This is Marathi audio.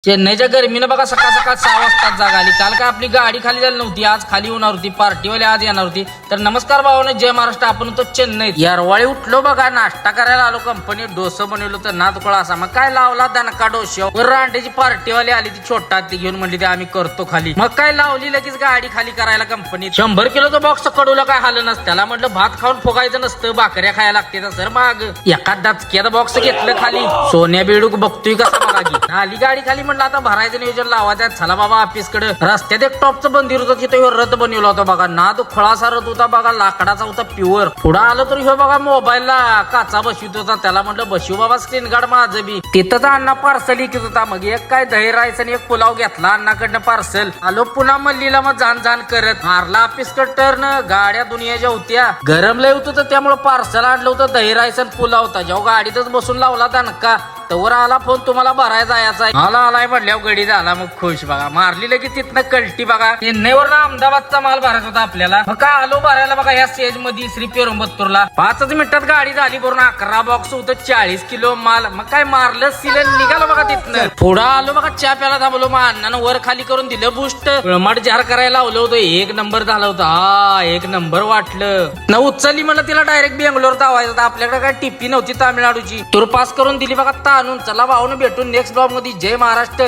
चेन्नईच्या गर्मीनं बघा सकाळ सकाळ 6 वाजता जाग आली. काल काय आपली गाडी खाली झाली नव्हती, आज खाली होणार होती. पार्टीवाले आज येणार होती. तर नमस्कार भावाने, जय महाराष्ट्र. आपण होतो चेन्नईत. यारवाळी उठलो बघा, नाश्ता करायला आलो. कंपनीत डोसं बनवलं तर नादकोळा असा. मग काय लावला दणका डोश्यावर. रांडेची पार्टीवाली आली, ती छोटा ती घेऊन म्हणली ते आम्ही करतो खाली. मग काय लावली लगेच गाडी खाली करायला कंपनीत. 100 किलोचा बॉक्स कडूला काय हाल नसतं. त्याला म्हटलं भात खाऊन फुगायचं नसतं, भाकऱ्या खायला लागते. सर माग एका दचक्याचा बॉक्स घेतलं खाली. सोन्या बेडूक बघतोय कसा बघा की आली गाडी खाली. म्हटलं आता भरायचं नियोजन लावायचं. चला बाबा ऑफिस कडे. रस्त्यात एक टॉपचं मंदिर होतं, तिथे रथ बनवला होता बघा. नाद खळासा रथ होता बघा, लाकडाचा होता प्युअर. पुढं आलं तर ह्यो बघा मोबाईलला काचा बसवित होता. त्याला म्हटलं बसू बाबा स्क्रीन गार्ड माझं बी. तिथंच अण्णा पार्सल इकत होता. मग एक काय दही राईस आणि एक पुलाव घेतला अण्णाकडनं पार्सल. आलो पुन्हा मल्लीला, मग जाण करत मारला ऑफिस कडे टर्न. गाड्या दुनियाच्या होत्या, गरम लय होत होतं, त्यामुळे पार्सल आणलं होतं दही राईस आणि पुलाव होता. जेव्हा गाडीतच बसून लावला दणका, तवर आला फोन तुम्हाला भरायला जायचा आहे. आलाय म्हटल्यावर गडी झाला मग खुश बघा. मारली लगेच तिथनं कल्टी बघा. चेन्नईवर अहमदाबादचा माल भरायचा होता आपल्याला. मग काय आलो भरायला बघा या स्टेज मध्ये श्री पेरुंबत्तूरला. 5 मिनिटात गाडी झाली भरून. 11 बॉक्स होतं, 40 किलो माल. मग काय मारलं सिलेंड निघालो बघा तिथनं. पुढं आलो बघा, चहा प्याला थांबलो. मग अण्णानं वर खाली करून दिलं बूस्ट. मड जार करायला लावलं होतं. 1 नंबर झालं होतं. हा 1 नंबर वाटलं न. उचलली म्हणलं तिला डायरेक्ट बेंगलोर धावायचं होतं. आपल्याकडे काय टिप्पी नव्हती तामिळनाडूची. टूर पास करून दिली बघा. आणून चला भाऊन भेटून नेक्स्ट ब्लॉग मध्ये. जय महाराष्ट्र.